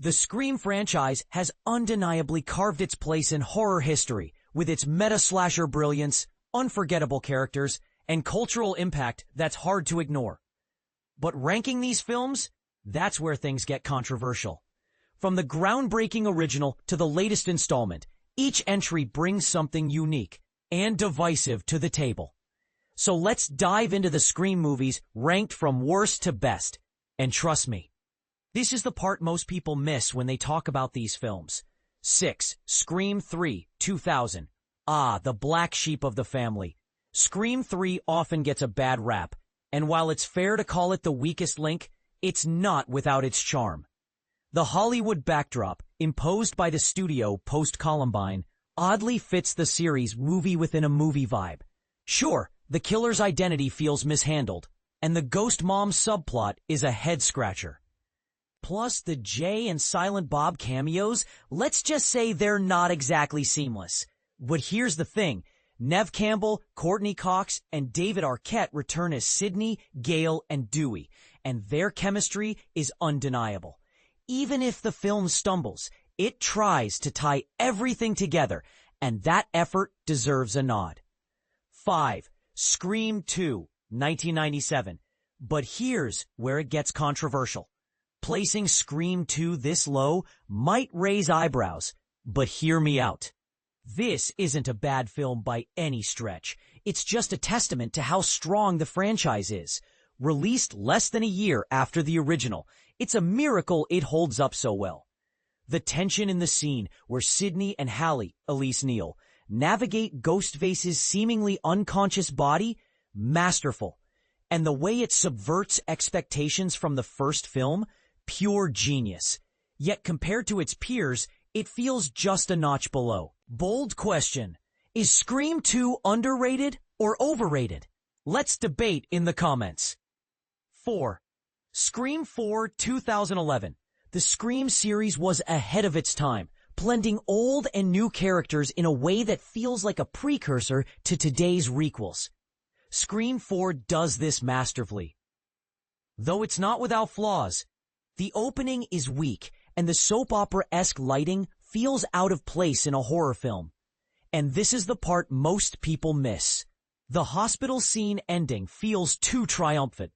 The Scream franchise has undeniably carved its place in horror history with its meta-slasher brilliance, unforgettable characters, and cultural impact that's hard to ignore. But ranking these films, that's where things get controversial. From the groundbreaking original to the latest installment, each entry brings something unique and divisive to the table. So let's dive into the Scream movies ranked from worst to best. And trust me, this is the part most people miss when they talk about these films. 6. Scream 3, 2000. The black sheep of the family. Scream 3 often gets a bad rap, and while it's fair to call it the weakest link, it's not without its charm. The Hollywood backdrop, imposed by the studio post-Columbine, oddly fits the series' movie-within-a-movie vibe. Sure, the killer's identity feels mishandled, and the ghost mom subplot is a head-scratcher. Plus, the Jay and Silent Bob cameos, let's just say they're not exactly seamless. But here's the thing. Neve Campbell, Courtney Cox, and David Arquette return as Sidney, Gale, and Dewey, and their chemistry is undeniable. Even if the film stumbles, it tries to tie everything together, and that effort deserves a nod. 5. Scream 2, 1997. But here's where it gets controversial. Placing Scream 2 this low might raise eyebrows, but hear me out. This isn't a bad film by any stretch. It's just a testament to how strong the franchise is. Released less than a year after the original, it's a miracle it holds up so well. The tension in the scene where Sidney and Hallie, Elise Neal, navigate Ghostface's seemingly unconscious body, masterful. And the way it subverts expectations from the first film, pure genius. Yet compared to its peers, it feels just a notch below. Bold question. Is Scream 2 underrated or overrated? Let's debate in the comments. 4. Scream 4, 2011. The Scream series was ahead of its time, blending old and new characters in a way that feels like a precursor to today's requels. Scream 4 does this masterfully. Though it's not without flaws, the opening is weak, and the soap opera-esque lighting feels out of place in a horror film. And this is the part most people miss. The hospital scene ending feels too triumphant.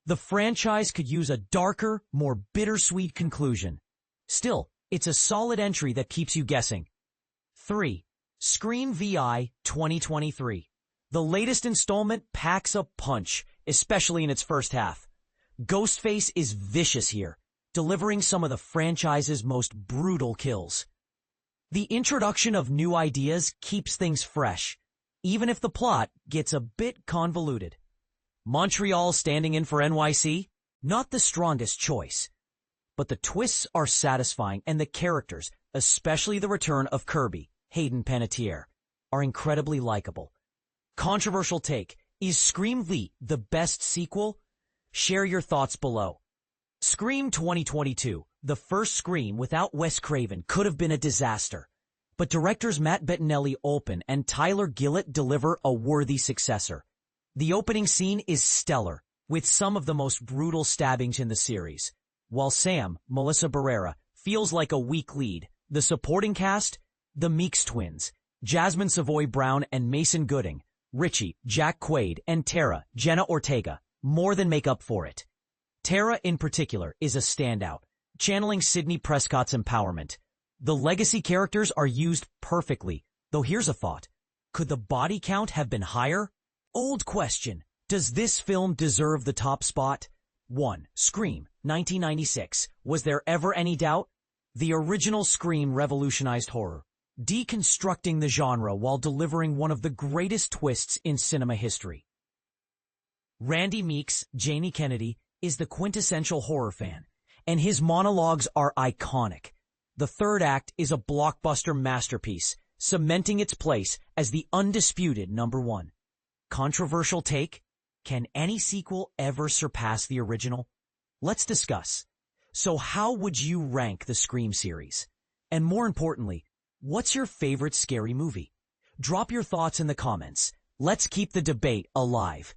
The franchise could use a darker, more bittersweet conclusion. Still, it's a solid entry that keeps you guessing. 3. Scream VI 2023. The latest installment packs a punch, especially in its first half. Ghostface is vicious here, delivering some of the franchise's most brutal kills. The introduction of new ideas keeps things fresh, even if the plot gets a bit convoluted. Montreal standing in for NYC? Not the strongest choice. But the twists are satisfying, and the characters, especially the return of Kirby, Hayden Panettiere, are incredibly likable. Controversial take. Is Scream V the best sequel? Share your thoughts below. Scream 2022, the first Scream without Wes Craven, could have been a disaster. But directors Matt Bettinelli-Olpin and Tyler Gillett deliver a worthy successor. The opening scene is stellar, with some of the most brutal stabbings in the series. While Sam, Melissa Barrera, feels like a weak lead, the supporting cast, the Meeks twins, Jasmine Savoy Brown and Mason Gooding, Richie, Jack Quaid, and Tara, Jenna Ortega, more than make up for it. Tara, in particular, is a standout, channeling Sidney Prescott's empowerment. The legacy characters are used perfectly, though here's a thought. Could the body count have been higher? Old question. Does this film deserve the top spot? 1. Scream, 1996. Was there ever any doubt? The original Scream revolutionized horror, deconstructing the genre while delivering one of the greatest twists in cinema history. Randy Meeks, Janie Kennedy, is the quintessential horror fan, and his monologues are iconic. The third act is a blockbuster masterpiece, cementing its place as the undisputed number one. Controversial take? Can any sequel ever surpass the original? Let's discuss. So how would you rank the Scream series? And more importantly, what's your favorite scary movie? Drop your thoughts in the comments. Let's keep the debate alive.